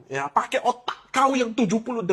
Ya, pakai otak kau yang 78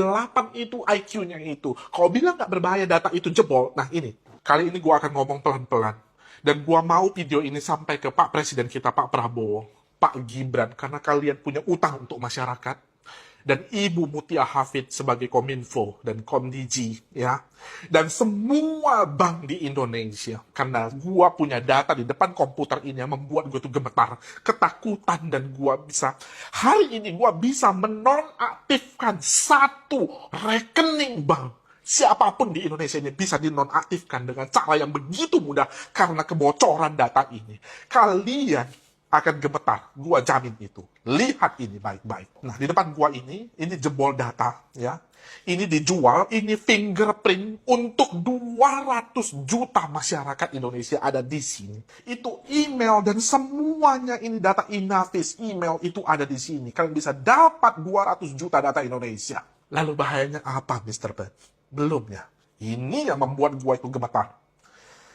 itu IQ-nya itu. Kau bilang nggak berbahaya data itu jebol. Nah ini, kali ini gua akan ngomong pelan-pelan. Dan gua mau video ini sampai ke Pak Presiden kita, Pak Prabowo, Pak Gibran, karena kalian punya utang untuk masyarakat. Dan Ibu Mutia Hafid sebagai Kominfo dan Komdiji, ya. Dan semua bank di Indonesia. Karena gua punya data di depan komputer ini yang membuat gue tuh gemetar, ketakutan, dan gua bisa, hari ini gua bisa menonaktifkan satu rekening bank. Siapapun di Indonesia ini bisa dinonaktifkan dengan cara yang begitu mudah karena kebocoran data ini. Kalian akan gemetar, gua jamin itu. Lihat ini baik-baik. Nah, di depan gua ini jebol data, ya. Ini dijual, ini fingerprint untuk 200 juta masyarakat Indonesia ada di sini. Itu email dan semuanya ini data Inavis, email itu ada di sini. Kalian bisa dapat 200 juta data Indonesia. Lalu bahayanya apa, Mr. Ben? Belum ya. Ini yang membuat gua itu gemetar.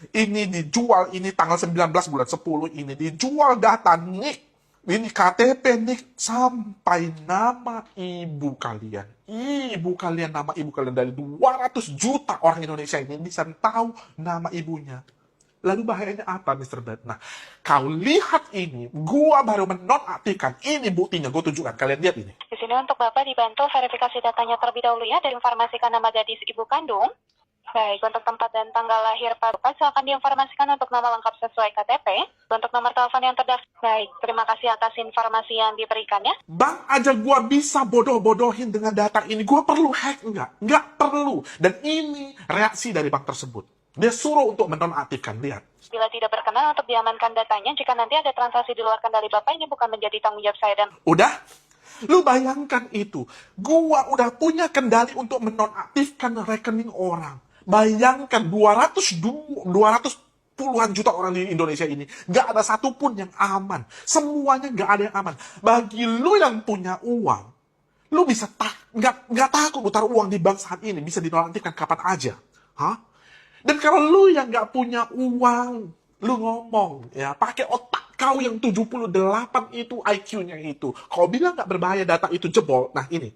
Ini dijual, ini tanggal 19 bulan 10 ini dijual data NIK. Ini KTP NIK sampai nama ibu kalian. Ibu kalian, nama ibu kalian dari 200 juta orang Indonesia ini bisa tahu nama ibunya. Lalu bahayanya apa, Mr. Bad? Nah, kau lihat ini, gua baru menonaktifkan. Ini buktinya, gue tunjukkan. Kalian lihat ini. Di sini untuk Bapak dibantu verifikasi datanya terlebih dahulu ya, dan informasikan nama gadis ibu kandung. Baik, untuk tempat dan tanggal lahir Bapak, silakan diinformasikan untuk nama lengkap sesuai KTP. Untuk nomor telepon yang terdaftar. Baik, terima kasih atas informasi yang diberikan ya. Bank aja gua bisa bodoh-bodohin dengan data ini. Gua perlu hack enggak? Enggak perlu. Dan ini reaksi dari bank tersebut. Dia suruh untuk menonaktifkan, lihat. Bila tidak berkenan untuk diamankan datanya, jika nanti ada transaksi di luar kendali Bapak, ini bukan menjadi tanggung jawab saya dan... Udah? Lu bayangkan itu. Gua udah punya kendali untuk menonaktifkan rekening orang. Bayangkan 200 puluhan juta orang di Indonesia ini. Gak ada satupun yang aman. Semuanya gak ada yang aman. Bagi lu yang punya uang, lu bisa gak takut lu taruh uang di bank saat ini. Bisa dinonaktifkan kapan aja. Hah? Dan kalau lu yang gak punya uang, lu ngomong, ya, pakai otak kau yang 78 itu IQ-nya itu. Kau bilang gak berbahaya data itu jebol. Nah ini,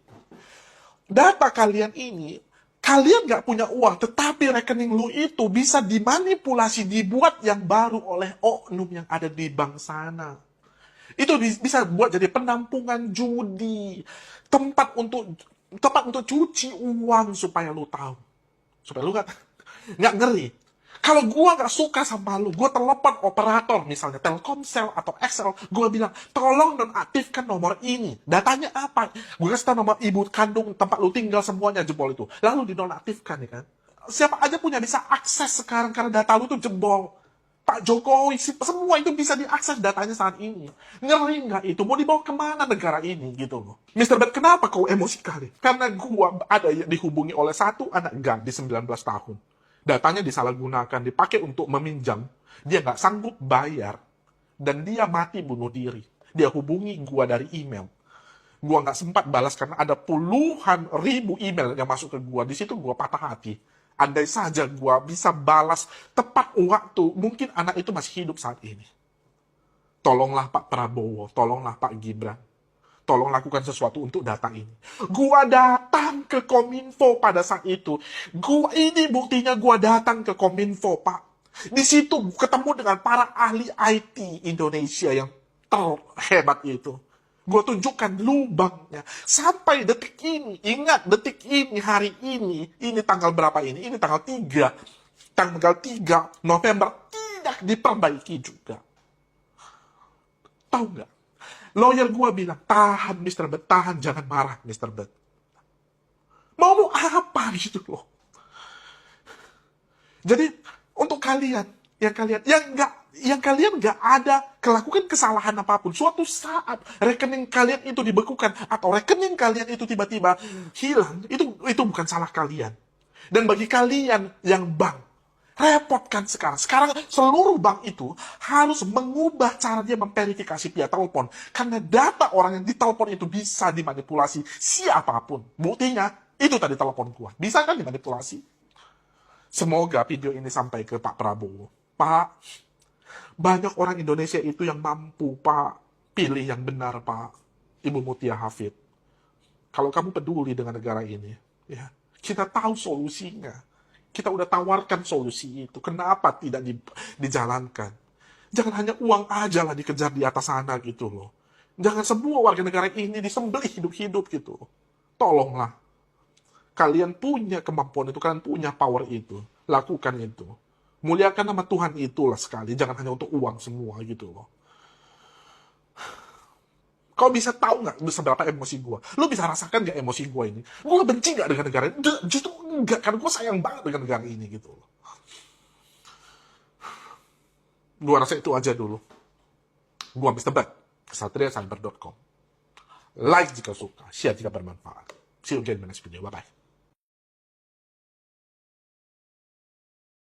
data kalian ini, kalian gak punya uang, tetapi rekening lu itu bisa dimanipulasi, dibuat yang baru oleh oknum yang ada di bank sana. Itu bisa buat jadi penampungan judi, tempat untuk cuci uang, supaya lu tahu. Supaya lu nggak ngeri. Kalau gua nggak suka sama lu, gua telepon operator, misalnya Telkomsel atau XL, gua bilang, tolong nonaktifkan nomor ini. Datanya apa? Gua kasih tahu nomor ibu kandung, tempat lu tinggal, semuanya jebol itu. Lalu dinonaktifkan, ya kan? Siapa aja punya bisa akses sekarang karena data lu tuh jebol. Pak Jokowi, semua itu bisa diakses datanya saat ini. Ngeri nggak itu? Mau dibawa kemana negara ini gitu loh. Mr. Bad, kenapa kau emosi kali? Karena gua ada yang dihubungi oleh satu anak gadis 19 tahun. Datanya disalahgunakan, dipakai untuk meminjam. Dia nggak sanggup bayar. Dan dia mati bunuh diri. Dia hubungi gua dari email. Gua nggak sempat balas karena ada puluhan ribu email yang masuk ke gua. Di situ gua patah hati. Andai saja gua bisa balas tepat waktu, mungkin anak itu masih hidup saat ini. Tolonglah Pak Prabowo, tolonglah Pak Gibran. Tolong lakukan sesuatu untuk data ini. Gua datang ke Kominfo pada saat itu. Ini buktinya gua datang ke Kominfo, Pak. Di situ ketemu dengan para ahli IT Indonesia yang terhebat itu. Gue tunjukkan lubangnya. Sampai detik ini, ingat detik ini, hari ini tanggal berapa ini? Ini tanggal 3. Tanggal 3 November tidak diperbaiki juga. Tahu nggak? Lawyer gue bilang, tahan Mr. Bet, tahan, jangan marah Mr. Bet. Mau apa gitu loh. Jadi untuk kalian yang kalian nggak ada melakukan kesalahan apapun, suatu saat rekening kalian itu dibekukan atau rekening kalian itu tiba-tiba hilang, itu bukan salah kalian. Dan bagi kalian yang bank, repotkan sekarang. Sekarang seluruh bank itu harus mengubah cara dia memverifikasi via telepon. Karena data orang yang ditelepon itu bisa dimanipulasi siapapun. Buktinya, itu tadi telepon gua. Bisa kan dimanipulasi? Semoga video ini sampai ke Pak Prabowo. Pak, banyak orang Indonesia itu yang mampu, Pak. Pilih yang benar, Pak. Ibu Mutia Hafid. Kalau kamu peduli dengan negara ini, ya, kita tahu solusinya. Kita udah tawarkan solusi itu. Kenapa tidak dijalankan? Jangan hanya uang aja lah dikejar di atas sana gitu loh. Jangan semua warga negara ini disembelih hidup-hidup gitu. Tolonglah. Kalian punya kemampuan itu, kalian punya power itu. Lakukan itu. Muliakan nama Tuhan itulah sekali. Jangan hanya untuk uang semua gitu loh. Kau bisa tahu nggak seberapa emosi gue? Lu bisa rasakan nggak emosi gue ini? Gue benci nggak dengan negara ini? Justru enggak, karena gue sayang banget dengan negara ini gitu loh. Gue rasa itu aja dulu. Gue Mr. Bat, kesatriacyber.com. Like jika suka, share jika bermanfaat. See you again in the next video. Bye-bye.